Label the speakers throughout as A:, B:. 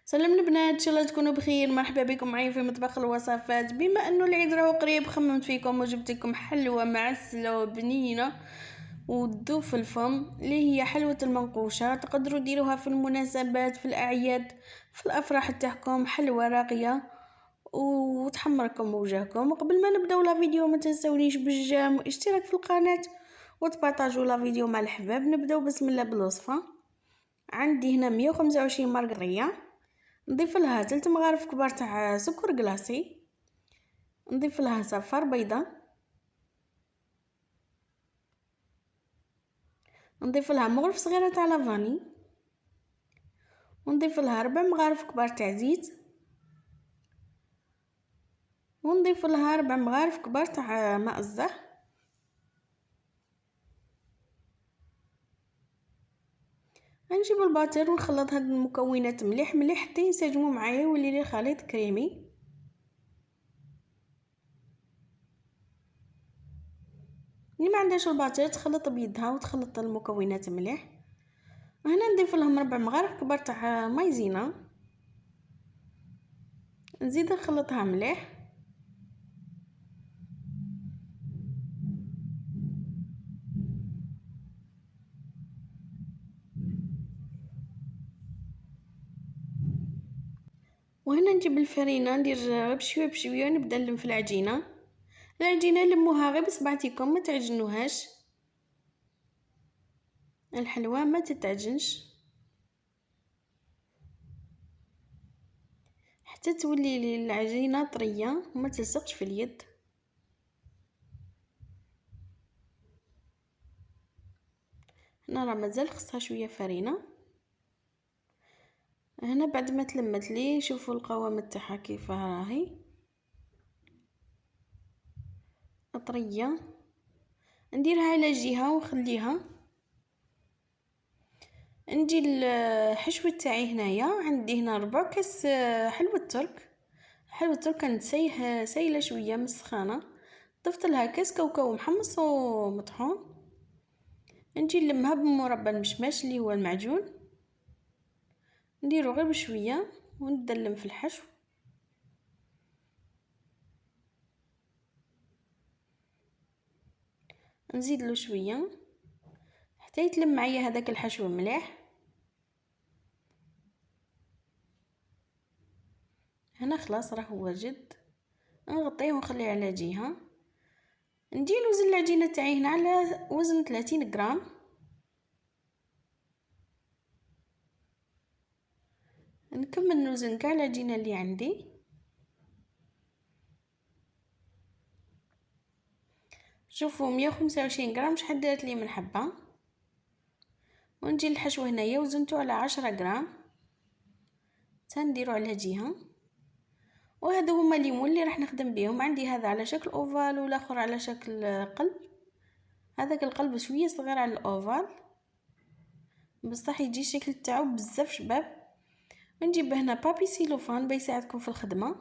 A: سلام البنات، ان شاء الله تكونوا بخير. مرحبا بكم معايا في مطبخ الوصفات. بما انه العيد راهو قريب، خممت فيكم وجبت لكم حلوه معسله وبنينه وتذوب في الفم، اللي هي حلوه المنقوشه. تقدروا ديروها في المناسبات، في الاعياد، في الافراح تاعكم. حلوه راقيه وتحمركم وجهكم. قبل ما نبداو لا فيديو ما تنسونيش بالجيم واشتراك في القناه وتبارطاجوا لا فيديو مع الحباب. نبداو بسم الله بالوصفه. عندي هنا 125 مرقريه، نضيف لها 3 مغارف كبار تاع سكر كلاصي، نضيف لها صفار بيضة، نضيف لها مغرف صغيره تاع لافاني، ونضيف لها 4 مغارف كبار تاع زيت، ونضيف لها 4 مغارف كبار تاع ماء الزهر. نجيب الباتر ونخلط هاد المكونات مليح مليح حتى ينسجموا معايا ويولي لي خليط كريمي. اللي ما عندهاش الباتر تخلط بيدها وتخلط المكونات مليح. هنا نضيف لهم 4 مغارف كبار تاع مايزينا، نزيد نخلطها مليح. وهنا نجيب الفرينه ندير غير بشويه بشويه ونبدا نلم في العجينه لموها غير بصبعتكم، ما تعجنوهاش. الحلوى ما تتعجنش حتى تولي لي العجينه طريه وما تلصقش في اليد. هنا راه مازال خصها شويه فرينه. هنا بعد ما تلمت لي شوفوا القوام تاعها كيف راهي طريه. نديرها على جهه ونخليها. نجي الحشوه تاعي هنايا، عندي هنا 4 كاس حلوى ترك. حلوى ترك كانت سايله شويه من السخانه، ضفت لها كاس كاوكاو محمص ومطحون. نجي نلمها بمربى المشماش اللي هو المعجون، نديرو غير بشويه ونبدا نلم في الحشو. نزيد له شويه حتى يتلم معايا هذاك الحشو مليح. هنا خلاص راه واجد، نغطيه ونخليه على جهه. نجي نوزن العجينه تاعي هنا على وزن 30 غرام. نكمل نوزن كاع العجينه اللي عندي. شوفوا 125 غرام شحال دارت لي من حبه. ونجي الحشو هنايا وزنته على 10 غرام، تنديرو على جهه. وهذا هما الليمون اللي راح نخدم بهم. عندي هذا على شكل اوفال والاخر على شكل قلب. هذاك القلب شويه صغير على الاوفال بصح يجي الشكل تاعو بزاف شباب. نجيب هنا بابي سيلوفان بيساعدكم في الخدمه.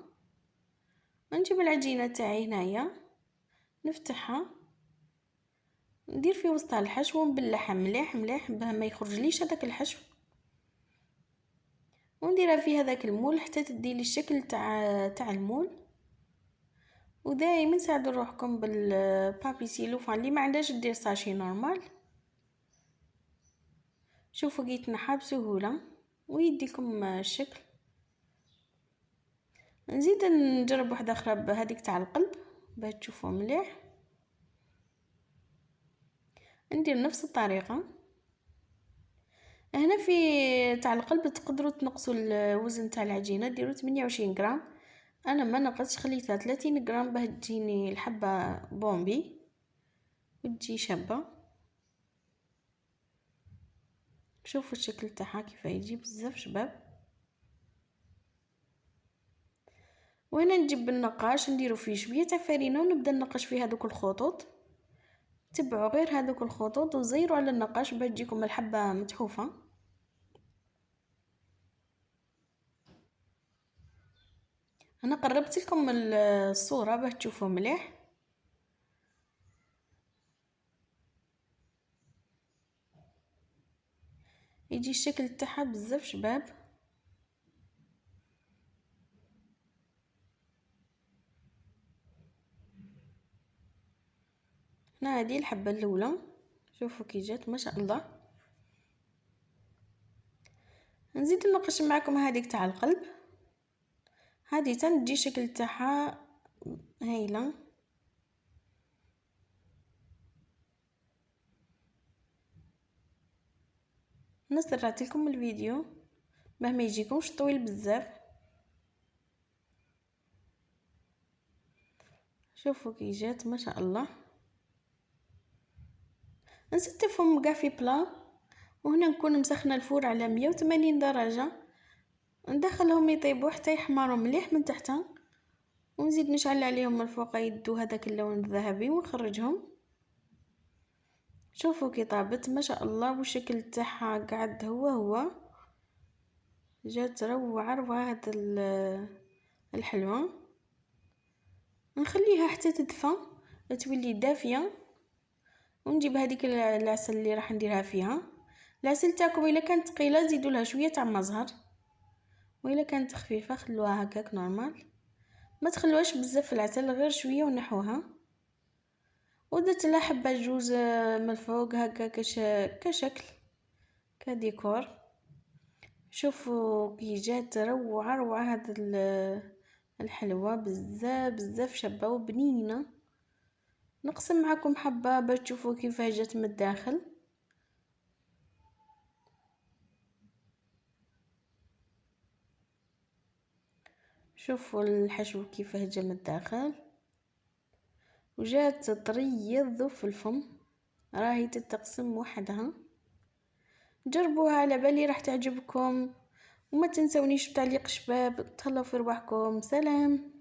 A: نجيب العجينه تاعي هنايا نفتحها، ندير في وسطها الحشو ونبلعها مليح مليح باه ما يخرجليش هذاك الحشو، ونديرها في هذاك المول حتى تدي لي الشكل تاع المول. ودائما ساعدوا روحكم بالبابي سيلوفان، اللي ما عندهاش دير ساشي نورمال. شوفوا يتنحى بسهوله ويديكم الشكل. نزيد نجرب واحده اخرى بهذيك تاع القلب باش تشوفوا مليح. ندير نفس الطريقه. هنا في تاع القلب تقدروا تنقصوا الوزن تاع العجينه، ديروا 28 غرام. انا ما نقصش، خليتها 30 غرام باه تجيني الحبه بومبي وتجي شابه. شوفوا الشكل تاعها كيف يجي بزاف شباب. وهنا نجيب النقاش نديرو فيه شويه تاع فرينه ونبدا ننقش فيه هذوك الخطوط. تبعوا غير هذوك الخطوط وزيروا على النقاش باش تجيكم الحبه متحوفه. انا قربت لكم الصوره باش تشوفوا مليح. يجي الشكل تاعها بزاف شباب. هنا هذه الحبه الاولى، شوفوا كي جات ما شاء الله. نزيد نناقش معكم هذيك تاع القلب، هذه تنجي الشكل تاعها هايله. نسرعت لكم الفيديو باه ما يجيكمش طويل بزاف. شوفوا كي جات ما شاء الله. نستفهم كاع في بلا، وهنا نكون مسخنه الفور على 180 درجه، ندخلهم يطيبوا حتى يحمروا مليح من تحت، ونزيد نشعل عليهم من الفوق يدو هذاك اللون الذهبي ونخرجهم. شوفوا كي طابت ما شاء الله، والشكل تاعها قاعد هو جات روعه روعه. هاد الحلوى نخليها حتى تدفى تولي دافيه، ونجيب هذيك العسل اللي راح نديرها فيها. العسل تاعكم الا كانت ثقيله زيدوا لها شويه تاع مزهر، والا كانت خفيفه خلوها هكاك نورمال، ما تخلوهاش بزاف العسل، غير شويه ونحوها. ودرت لها حبه جوز من الفوق هكا كشكل كديكور. شوفوا كي جات روعه روعه. هاد الحلوى بزاف شابه وبنينه. نقسم معكم حبه باش تشوفوا كيفاه جات من الداخل. شوفوا الحشو كيفاه جا من الداخل، وجات طريه تذوب في الفم، راهي تتقسم وحدها. جربوها على بالي راح تعجبكم، وما تنسونيش بتعليق شباب. تهلاو في رواحكم، سلام.